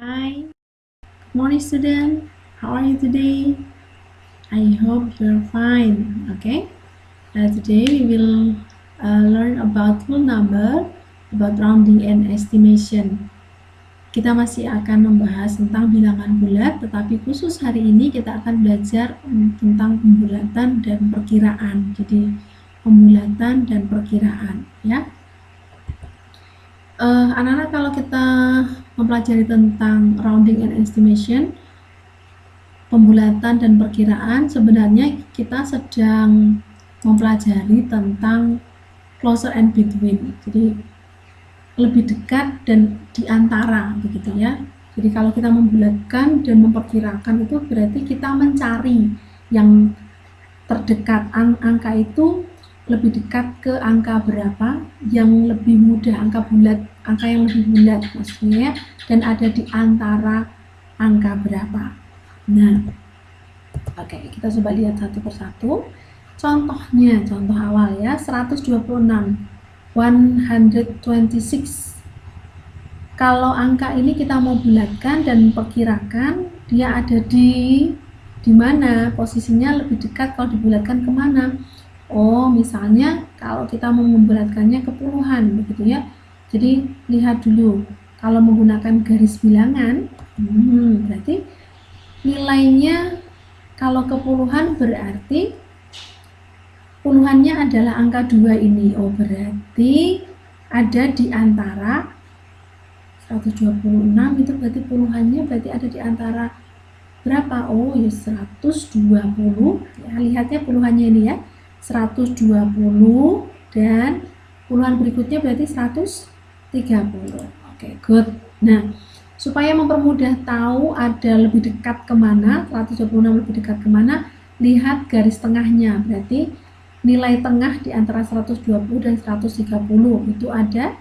Hi, good morning student. How are you today? I hope you're fine. Okay. Today we will learn about whole number, about rounding and estimation. Kita masih akan membahas tentang bilangan bulat, tetapi khusus hari ini kita akan belajar tentang pembulatan dan perkiraan. Jadi pembulatan dan perkiraan, ya. Anak-anak, kalau kita mempelajari tentang rounding and estimation, pembulatan dan perkiraan, sebenarnya kita sedang mempelajari tentang closer and between, jadi lebih dekat dan di antara, begitu ya. Jadi kalau kita membulatkan dan memperkirakan itu berarti kita mencari yang terdekat, angka itu lebih dekat ke angka berapa, yang lebih mudah, angka yang lebih bulat maksudnya, dan ada di antara angka berapa. Nah, oke, kita coba lihat satu persatu. Contohnya, contoh awal ya, 126, 126. Kalau angka ini kita mau bulatkan dan perkirakan, dia ada di mana, posisinya lebih dekat kalau dibulatkan kemana. Oh, misalnya kalau kita mau membulatkannya ke puluhan, begitu ya. Jadi lihat dulu, kalau menggunakan garis bilangan, berarti nilainya kalau ke puluhan berarti puluhannya adalah angka 2 ini. Oh, berarti ada di antara 126, itu berarti puluhannya berarti ada di antara berapa? Oh, ya 120. Ya, lihatnya puluhannya ini ya. 120 dan puluhan berikutnya berarti 130. Oke, good. Nah, supaya mempermudah tahu ada lebih dekat kemana, 126 lebih dekat kemana, lihat garis tengahnya. Berarti nilai tengah di antara 120 dan 130 itu ada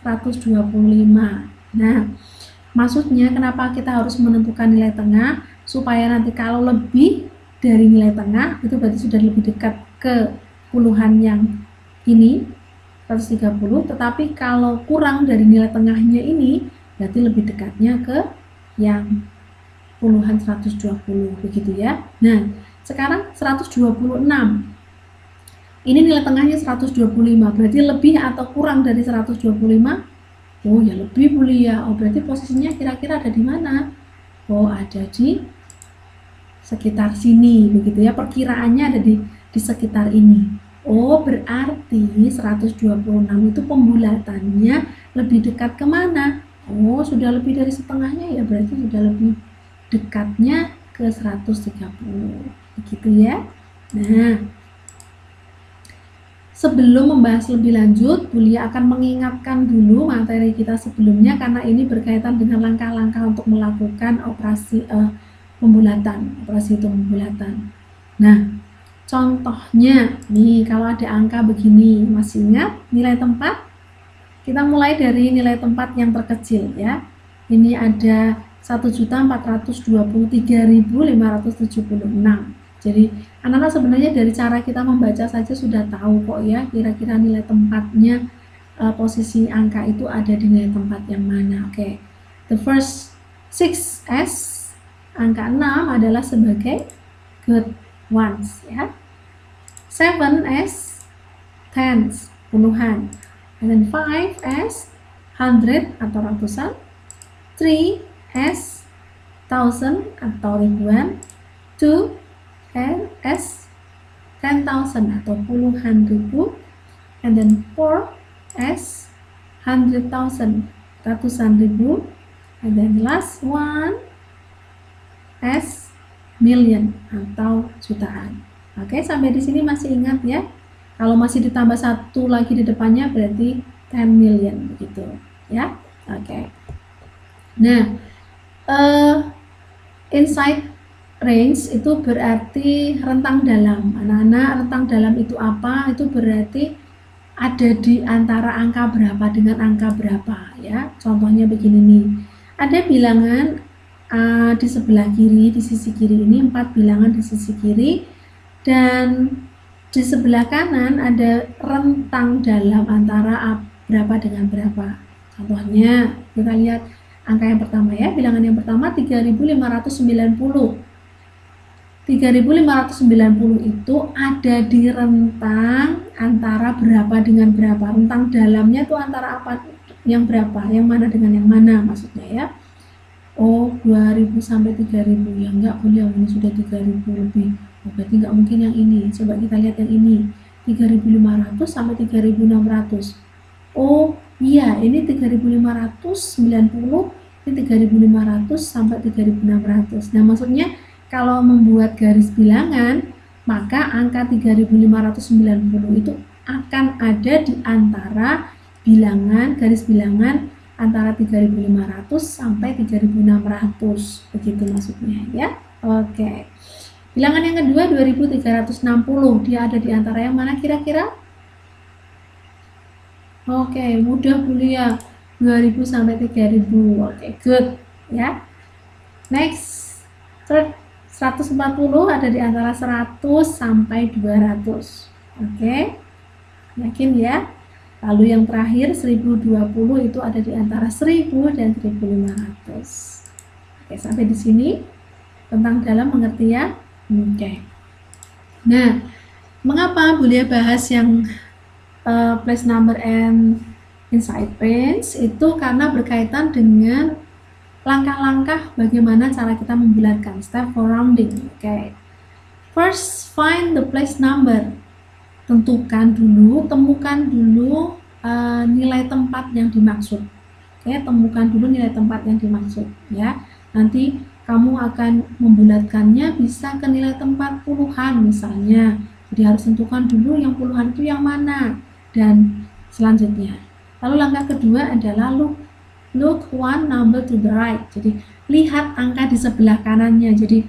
125. Nah, maksudnya kenapa kita harus menentukan nilai tengah? Supaya nanti kalau lebih dari nilai tengah, itu berarti sudah lebih dekat ke puluhan yang ini, 130. Tetapi kalau kurang dari nilai tengahnya ini, berarti lebih dekatnya ke yang puluhan 120, begitu ya. Nah, sekarang 126. Ini nilai tengahnya 125, berarti lebih atau kurang dari 125? Oh ya, lebih, Bu Lia. Oh, berarti posisinya kira-kira ada di mana? Oh, ada di sekitar sini, begitu ya. Perkiraannya ada di sekitar ini. Oh, berarti 126 itu pembulatannya lebih dekat kemana? Oh, sudah lebih dari setengahnya ya, berarti sudah lebih dekatnya ke 130, begitu ya. Nah, sebelum membahas lebih lanjut, Bu Lia akan mengingatkan dulu materi kita sebelumnya karena ini berkaitan dengan langkah-langkah untuk melakukan operasi pembulatan, operasi hitung pembulatan. Nah, contohnya nih, kalau ada angka begini, masih ingat nilai tempat? Kita mulai dari nilai tempat yang terkecil ya. Ini ada 1.423.576. Jadi anak-anak sebenarnya dari cara kita membaca saja sudah tahu kok ya kira-kira nilai tempatnya, posisi angka itu ada di nilai tempat yang mana. Oke. The first 6s, angka 6 adalah sebagai good ones ya. 7s, tens, puluhan. And then 5s, hundred atau ratusan. 3s, thousand atau ribuan. 2s, 10,000 atau puluhan ribu. And then 4s, 100,000, ratusan ribu. And then last one, s, million atau jutaan. Oke, sampai di sini masih ingat ya? Kalau masih ditambah satu lagi di depannya berarti 10 million begitu ya. Oke. Nah, inside range itu berarti rentang dalam. Anak-anak, rentang dalam itu apa? Itu berarti ada di antara angka berapa dengan angka berapa ya. Contohnya begini nih. Ada bilangan di sebelah kiri, di sisi kiri ini 4 bilangan di sisi kiri, dan di sebelah kanan ada rentang dalam antara berapa dengan berapa. Contohnya kita lihat angka yang pertama ya. Bilangan yang pertama 3590. 3590 itu ada di rentang antara berapa dengan berapa. Rentang dalamnya tuh antara apa yang berapa, yang mana dengan yang mana maksudnya ya. Oh, 2000 sampai 3000 ya, enggak boleh, ini sudah 3000 lebih. Oh, berarti enggak mungkin yang ini. Coba kita lihat yang ini, 3500 sampai 3600. Oh iya, ini 3590, ini 3500 sampai 3600. Nah, maksudnya kalau membuat garis bilangan, maka angka 3590 itu akan ada di antara bilangan, garis bilangan antara 3500 sampai 3600. Begitu maksudnya ya. Oke. Bilangan yang kedua 2360, dia ada di antara yang mana kira-kira? Oke, mudah Bulia. 2000 sampai 3000. Oke, good ya. Next. 140 ada di antara 100 sampai 200. Oke. Yakin ya? Lalu yang terakhir 1020 itu ada di antara 1000 dan 1500. Oke, sampai di sini tentang dalam mengerti ya? Oke. Nah, mengapa Bulia bahas yang place number and inside range? Itu karena berkaitan dengan langkah-langkah bagaimana cara kita membulatkan, step for rounding. Oke. First, find the place number. Tentukan dulu, temukan dulu nilai tempat yang dimaksud. Oke, temukan dulu nilai tempat yang dimaksud ya. Nanti kamu akan membulatkannya bisa ke nilai tempat puluhan misalnya. Jadi harus tentukan dulu yang puluhan itu yang mana dan selanjutnya. Lalu langkah kedua adalah look one number to the right. Jadi lihat angka di sebelah kanannya. Jadi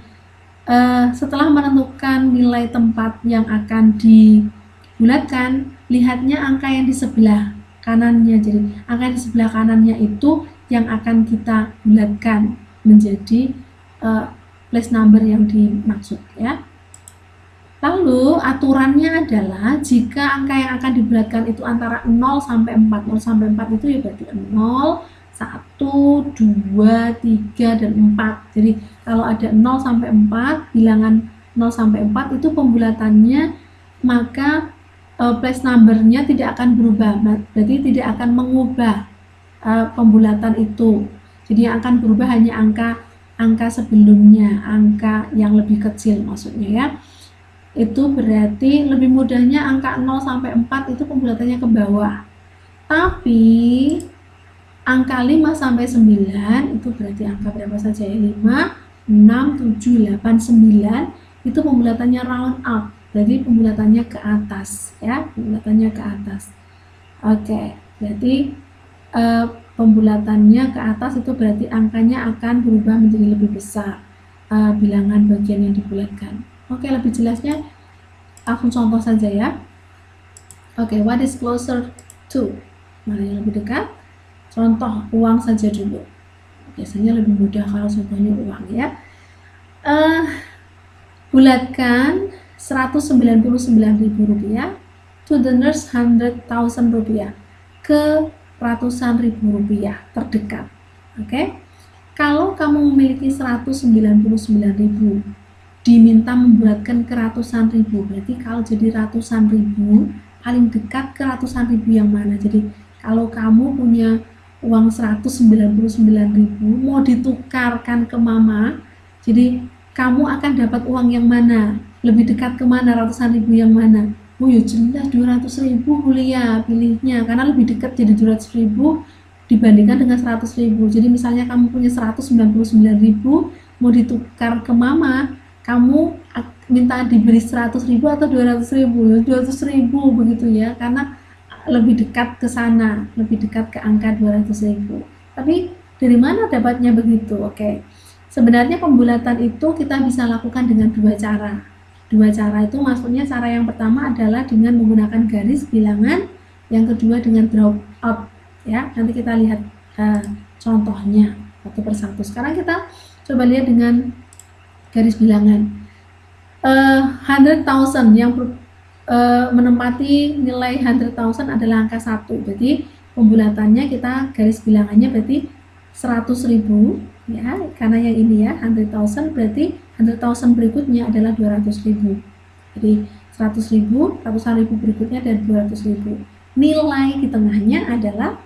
setelah menentukan nilai tempat yang akan dibulatkan, lihatnya angka yang di sebelah kanannya. Jadi angka di sebelah kanannya itu yang akan kita bulatkan menjadi place number yang dimaksud ya. Lalu aturannya adalah jika angka yang akan dibulatkan itu antara 0 sampai 4. 0 sampai 4 itu ya berarti 0, 1, 2, 3, dan 4. Jadi kalau ada 0 sampai 4, bilangan 0 sampai 4 itu pembulatannya, maka place number-nya tidak akan berubah. Berarti tidak akan mengubah pembulatan itu. Jadi yang akan berubah hanya angka sebelumnya, angka yang lebih kecil maksudnya ya. Itu berarti lebih mudahnya angka 0 sampai 4 itu pembulatannya ke bawah. Tapi angka 5 sampai 9 itu berarti angka berapa saja ya? 5, 6, 7, 8, 9 itu pembulatannya round up. Berarti pembulatannya ke atas ya, pembulatannya ke atas. Oke, berarti pembulatannya ke atas itu berarti angkanya akan berubah menjadi lebih besar bilangan bagian yang dibulatkan. Oke, lebih jelasnya langsung contoh saja ya. Oke, what is closer to? Mana yang lebih dekat? Contoh uang saja dulu. Biasanya lebih mudah kalau contohnya uang ya. Bulatkan Rp199.000 to the nearest 100.000 rupiah, ke ratusan ribu rupiah terdekat. Oke. Kalau kamu memiliki 199.000, diminta membulatkan ke ratusan ribu, berarti kalau jadi ratusan ribu, paling dekat ke ratusan ribu yang mana? Jadi kalau kamu punya uang 199.000 mau ditukarkan ke mama, jadi kamu akan dapat uang yang mana? Lebih dekat ke mana? Ratusan ribu yang mana? Oh ya jelas 200.000 Bulia pilihnya, karena lebih dekat jadi 200.000 dibandingkan dengan 100.000. Jadi misalnya kamu punya 199.000 mau ditukar ke mama, kamu minta diberi 100.000 atau 200.000? 200.000 begitu ya, karena lebih dekat ke sana, lebih dekat ke angka 200.000. Tapi dari mana dapatnya begitu? Oke. Sebenarnya pembulatan itu kita bisa lakukan dengan dua cara. Dua cara itu maksudnya cara yang pertama adalah dengan menggunakan garis bilangan, yang kedua dengan drop out ya. Nanti kita lihat contohnya satu persatu. Sekarang kita coba lihat dengan garis bilangan. 100.000 yang menempati nilai 100.000 adalah angka 1. Jadi pembulatannya kita garis bilangannya berarti 100.000 ya, karena yang ini ya 100.000, berarti 100.000 berikutnya adalah 200.000. Jadi 100.000, ratusan ribu berikutnya dan 200.000. Nilai di tengahnya adalah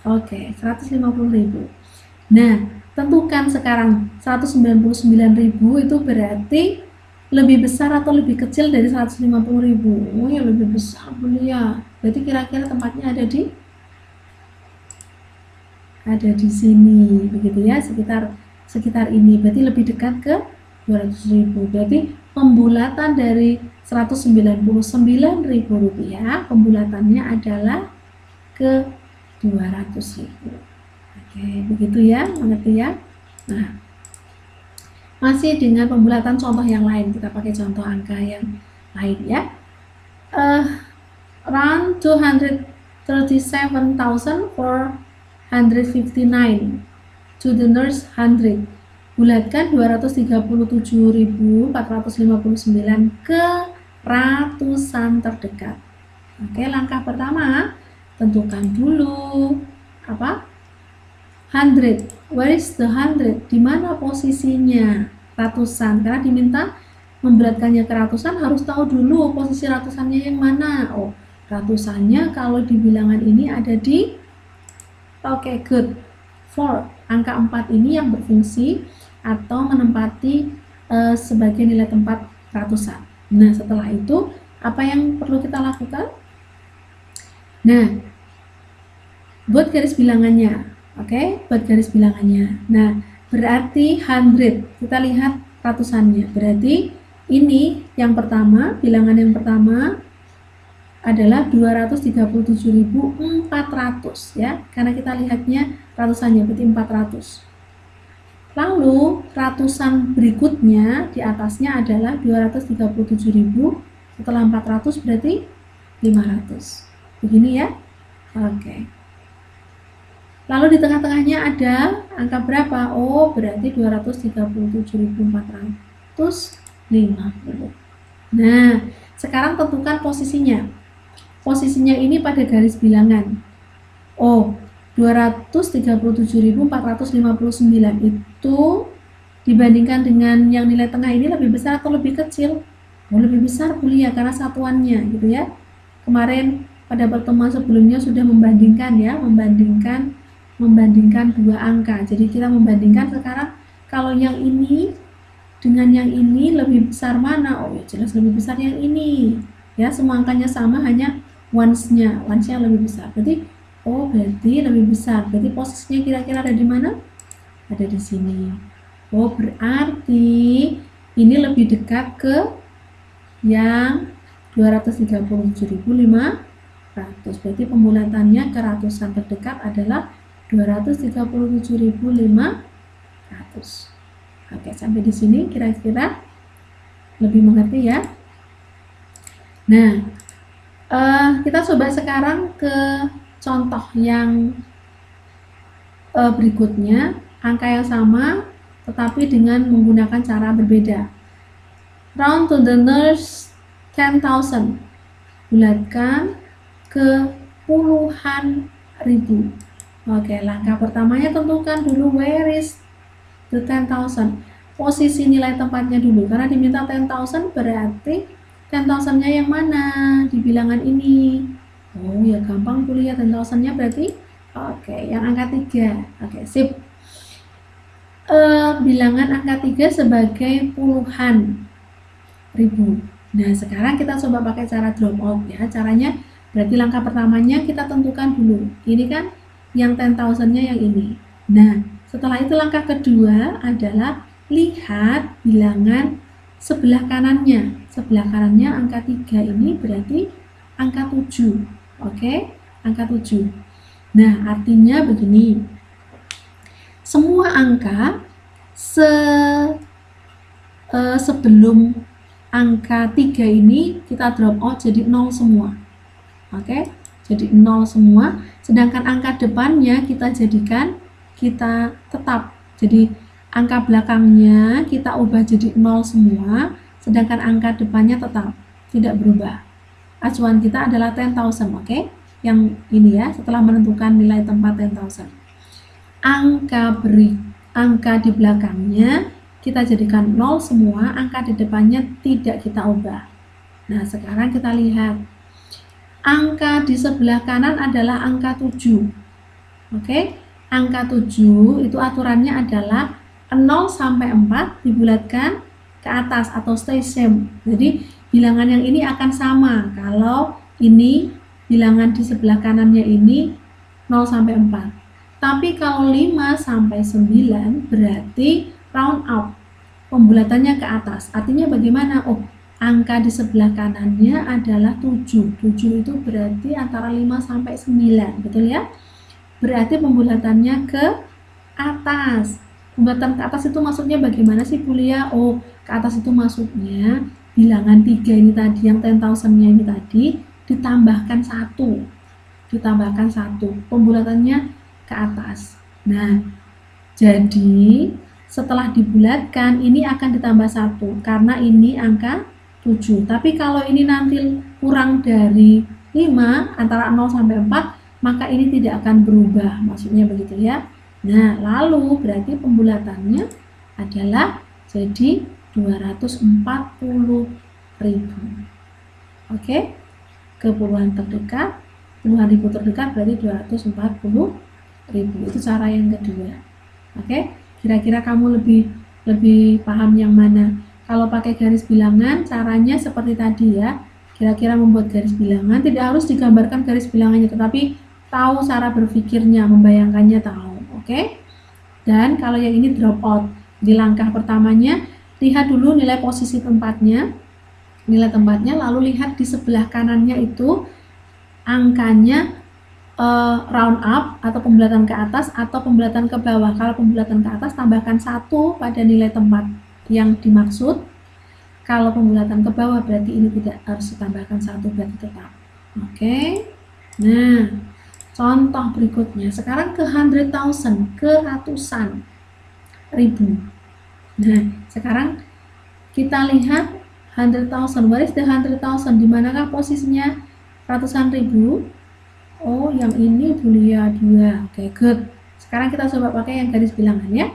150.000. Nah, tentukan sekarang 199.000 itu berarti lebih besar atau lebih kecil dari 150.000? Oh ya, lebih besar Bu Lia. Berarti kira-kira tempatnya ada di sini, begitu ya, sekitar ini. Berarti lebih dekat ke 200.000. Berarti pembulatan dari 199.000 rupiah, pembulatannya adalah ke 200.000. Oke, begitu ya, mengerti ya? Nah, masih dengan pembulatan contoh yang lain, kita pakai contoh angka yang lain ya. Round 237,459 to the nearest 100. Bulatkan 237.459 ke ratusan terdekat. Oke, langkah pertama, tentukan dulu apa? 100. Where is the 100? Di mana posisinya ratusan? Karena diminta memberatkannya ke ratusan, harus tahu dulu posisi ratusannya yang mana. Oh, ratusannya kalau di bilangan ini ada di good. 4. Angka 4 ini yang berfungsi atau menempati sebagai nilai tempat ratusan. Nah, setelah itu apa yang perlu kita lakukan? Nah, buat garis bilangannya. Oke, buat garis bilangannya. Nah, berarti 100, kita lihat ratusannya. Berarti ini yang pertama, bilangan yang pertama adalah 237.400 ya. Karena kita lihatnya ratusannya, berarti 400. Lalu ratusan berikutnya di atasnya adalah 237.000, setelah 400 berarti 500. Begini ya. Oke. Lalu di tengah-tengahnya ada angka berapa? Oh, berarti 237.450. Nah, sekarang tentukan posisinya. Posisinya ini pada garis bilangan. Oh, 237.459 itu dibandingkan dengan yang nilai tengah ini lebih besar atau lebih kecil? Oh, lebih besar Bu Lia, karena satuannya gitu ya. Kemarin pada pertemuan sebelumnya sudah membandingkan ya, membandingkan dua angka. Jadi kita membandingkan sekarang kalau yang ini dengan yang ini lebih besar mana? Oh ya, jelas lebih besar yang ini. Ya, semua angkanya sama, hanya ones-nya lebih besar. Berarti lebih besar. Berarti posisinya kira-kira ada di mana? Ada di sini. Oh, berarti ini lebih dekat ke yang 237.500. Berarti pembulatannya ke ratusan terdekat adalah 237.500. Oke, sampai di sini kira-kira lebih mengerti ya. Nah, kita coba sekarang ke contoh yang berikutnya, angka yang sama tetapi dengan menggunakan cara berbeda. Round to the nearest 10,000. Bulatkan ke puluhan ribu. Oke, langkah pertamanya tentukan dulu where is the 10,000. Posisi nilai tempatnya dulu, karena diminta 10,000 berarti 10,000-nya yang mana di bilangan ini? Oh ya, gampang kuliah 10,000-nya berarti yang angka 3. Oke, sip. Bilangan angka 3 sebagai puluhan ribu. Nah, sekarang kita coba pakai cara drop out ya. Caranya berarti langkah pertamanya kita tentukan dulu. Ini kan yang 10,000-nya yang ini. Nah, setelah itu langkah kedua adalah lihat bilangan sebelah kanannya. Sebelah kanannya angka 3 ini berarti angka 7. Oke, angka 7. Nah, artinya begini. Semua angka sebelum angka 3 ini kita drop out jadi 0 semua. Oke, jadi 0 semua. Sedangkan angka depannya kita tetap. Jadi angka belakangnya kita ubah jadi 0 semua, sedangkan angka depannya tetap tidak berubah. Acuan kita adalah 10,000, oke? Yang ini ya, setelah menentukan nilai tempat 10,000. angka di belakangnya kita jadikan 0 semua, angka di depannya tidak kita ubah. Nah, sekarang kita lihat. Angka di sebelah kanan adalah angka 7. Oke, angka 7 itu aturannya adalah 0 sampai 4 dibulatkan ke atas atau stay same. Jadi bilangan yang ini akan sama kalau ini bilangan di sebelah kanannya ini 0 sampai 4. Tapi kalau 5 sampai 9 berarti round up, pembulatannya ke atas. Artinya bagaimana? Oh, angka di sebelah kanannya adalah 7. 7 itu berarti antara 5 sampai 9, betul ya? Berarti pembulatannya ke atas. Pembulatan ke atas itu maksudnya bagaimana sih, Bulia? Oh, ke atas itu maksudnya bilangan 3 ini tadi, yang 10.000-nya ini tadi, ditambahkan 1. Ditambahkan 1. Pembulatannya ke atas. Nah, jadi setelah dibulatkan, ini akan ditambah 1, karena ini angka 7. Tapi kalau ini nanti kurang dari 5, antara 0 sampai 4, maka ini tidak akan berubah, maksudnya begitu ya. Nah, lalu berarti pembulatannya adalah jadi 240.000. Oke, ke puluhan terdekat, puluhan ribu terdekat berarti 240.000. Itu cara yang kedua. Oke, kira-kira kamu lebih paham yang mana? Kalau pakai garis bilangan, caranya seperti tadi ya. Kira-kira membuat garis bilangan, tidak harus digambarkan garis bilangannya, tetapi tahu cara berpikirnya, membayangkannya tahu, oke? Dan kalau yang ini drop out, di langkah pertamanya, lihat dulu nilai posisi tempatnya, lalu lihat di sebelah kanannya itu angkanya round up atau pembulatan ke atas atau pembulatan ke bawah. Kalau pembulatan ke atas, tambahkan 1 pada nilai tempat yang dimaksud. Kalau pembulatan ke bawah berarti ini tidak harus ditambahkan 1, berarti tetap. Oke. Nah, contoh berikutnya, sekarang ke 100,000, ke ratusan ribu. Nah, sekarang kita lihat 100,000, where is the 100,000? Di manakah posisinya ratusan ribu? Oh, yang ini Bulia 2. Oke, good. Sekarang kita coba pakai yang garis bilangan ya.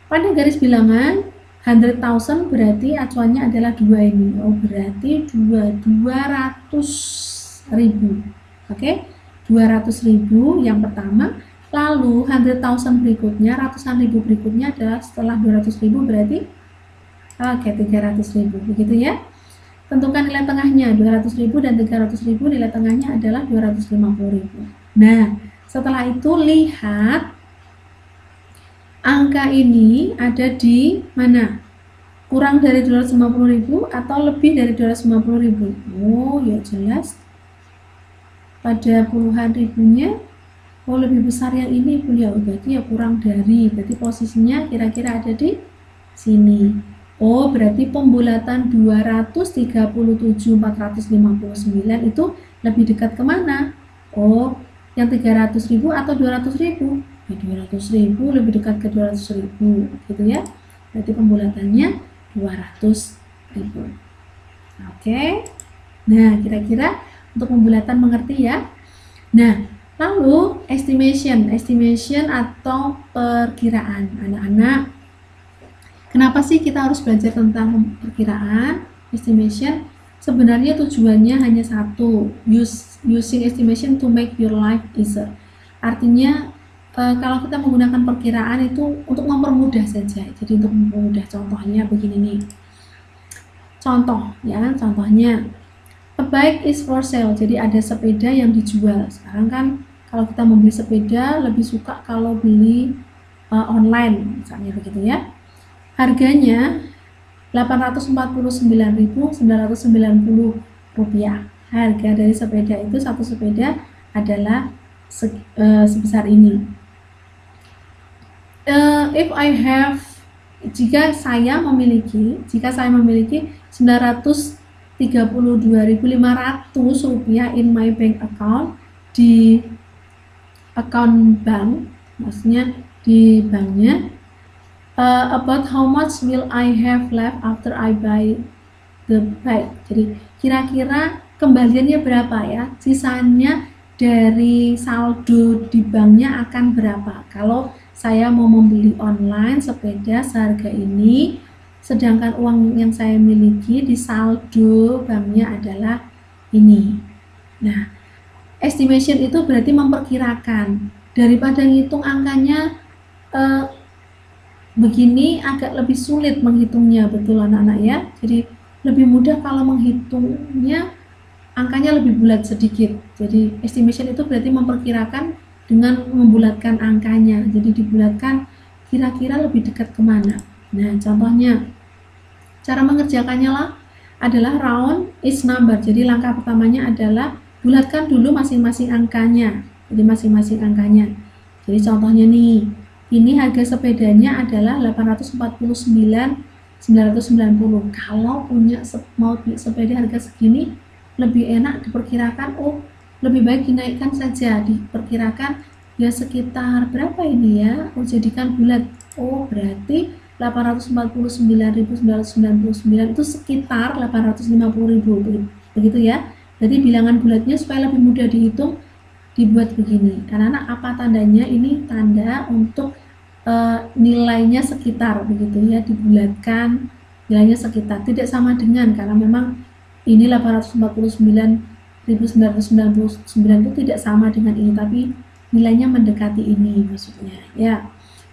Pada garis bilangan 100,000 berarti acuannya adalah 2 ini. Oh, berarti 200.000. Oke. 200.000 yang pertama, lalu 100,000 berikutnya, ratusan ribu berikutnya adalah setelah 200.000 berarti 300.000, begitu ya. Tentukan nilai tengahnya 200.000 dan 300.000, nilai tengahnya adalah 250.000. Nah, setelah itu lihat angka ini ada di mana? Kurang dari 250.000 atau lebih dari 250.000? Oh, ya jelas. Pada puluhan ribunya, oh lebih besar yang ini, Bulia, berarti ya kurang dari, berarti posisinya kira-kira ada di sini. Oh, berarti pembulatan 237.459 itu lebih dekat kemana? Oh, yang 300.000 atau 200.000? Ya, 200.000 lebih dekat ke 200.000, gitu ya. Berarti pembulatannya 200.000. Oke. Nah, kira-kira untuk pembulatan mengerti ya. Nah, lalu estimation atau perkiraan. Anak-anak, kenapa sih kita harus belajar tentang perkiraan, estimation? Sebenarnya tujuannya hanya satu, using estimation to make your life easier. Artinya kalau kita menggunakan perkiraan itu untuk mempermudah saja. Jadi untuk mempermudah, contohnya begini nih. Contohnya a bike is for sale, jadi ada sepeda yang dijual. Sekarang kan kalau kita membeli sepeda lebih suka kalau beli online, misalnya begitu ya. Harganya Rp849.990. Harga dari sepeda itu, satu sepeda adalah sebesar ini. Jika saya memiliki Rp932.500 in my bank account, di account bank, maksudnya di banknya, about how much will I have left after I buy the bike. Jadi kira-kira kembaliannya berapa ya, sisanya dari saldo di banknya akan berapa. Kalau saya mau membeli online sepeda seharga ini, sedangkan uang yang saya miliki di saldo banknya adalah ini. Nah, estimation itu berarti memperkirakan. Daripada ngitung angkanya begini agak lebih sulit menghitungnya, betul anak-anak ya. Jadi lebih mudah kalau menghitungnya angkanya lebih bulat sedikit. Jadi estimation itu berarti memperkirakan dengan membulatkan angkanya. Jadi dibulatkan kira-kira lebih dekat kemana. Nah, contohnya cara mengerjakannya adalah round each number. Jadi langkah pertamanya adalah bulatkan dulu masing-masing angkanya. Jadi masing-masing angkanya. Jadi contohnya nih, ini harga sepedanya adalah 849.990. Kalau mau beli sepeda harga segini, lebih enak diperkirakan, lebih baik dinaikkan saja, diperkirakan ya sekitar berapa ini ya, jadikan bulat, berarti 849.999 itu sekitar 850.000, begitu ya. Jadi bilangan bulatnya supaya lebih mudah dihitung dibuat begini. Karena apa tandanya? Ini tanda untuk nilainya sekitar, begitu ya, dibulatkan nilainya sekitar, tidak sama dengan, karena memang ini 849.999 itu tidak sama dengan ini, tapi nilainya mendekati ini maksudnya ya.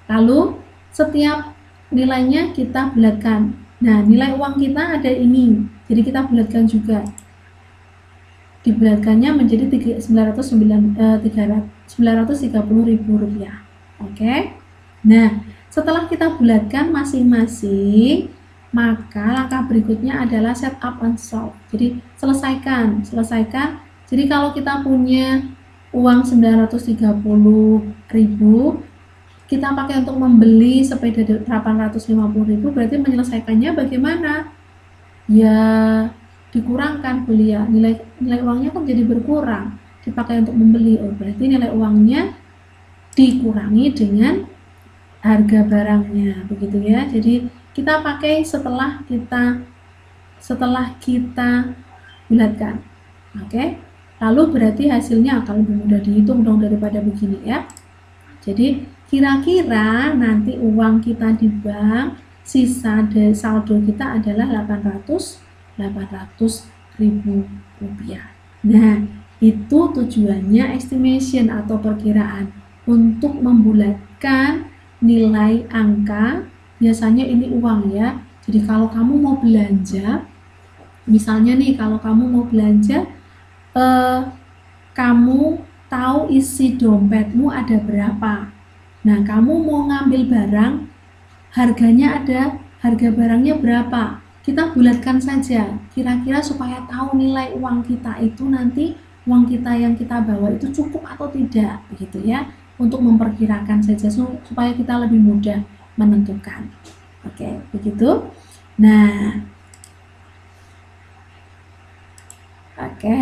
Lalu setiap nilainya kita bulatkan. Nah, nilai uang kita ada ini, jadi kita bulatkan juga. Dibulatkannya menjadi 930.000 rupiah. Oke. Nah, setelah kita bulatkan masing-masing, maka langkah berikutnya adalah setup and solve. Jadi selesaikan. Jadi kalau kita punya uang 930.000, kita pakai untuk membeli sepeda 850.000, berarti menyelesaikannya bagaimana? Ya dikurangkan kuliah, nilai uangnya kan jadi berkurang, dipakai untuk membeli, berarti nilai uangnya dikurangi dengan harga barangnya, begitu ya. Jadi kita pakai setelah kita bulatkan. Oke. Lalu berarti hasilnya akan lebih mudah dihitung dong daripada begini ya. Jadi kira-kira nanti uang kita di bank, sisa dari saldo kita adalah 800.000 rupiah. Nah, itu tujuannya estimation atau perkiraan, untuk membulatkan nilai angka. Biasanya ini uang ya. Jadi kalau kamu mau belanja, misalnya nih, kalau kamu mau belanja, kamu tahu isi dompetmu ada berapa. Nah, kamu mau ngambil barang, harga barangnya berapa. Kita bulatkan saja, kira-kira supaya tahu nilai uang kita itu nanti, uang kita yang kita bawa itu cukup atau tidak, begitu ya. Untuk memperkirakan saja supaya kita lebih mudah menentukan. Oke, begitu. Nah, oke.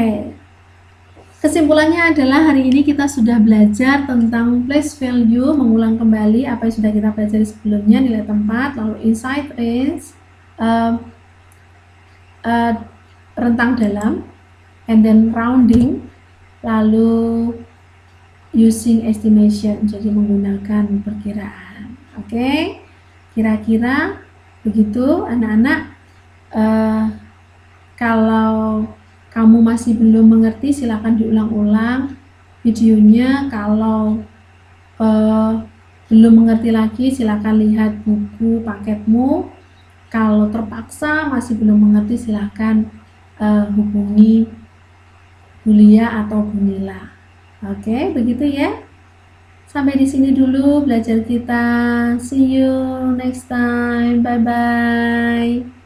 Kesimpulannya adalah hari ini kita sudah belajar tentang place value, mengulang kembali apa yang sudah kita pelajari sebelumnya, nilai tempat, lalu inside range, rentang dalam, and then rounding, lalu using estimation, jadi menggunakan perkiraan. Oke, kira-kira begitu anak-anak. Kalau kamu masih belum mengerti, silakan diulang-ulang videonya. Kalau belum mengerti lagi, silakan lihat buku paketmu. Kalau terpaksa masih belum mengerti, silakan hubungi Bu Lia atau Bu Nila. Oke, begitu ya. Sampai di sini dulu belajar kita. See you next time. Bye-bye.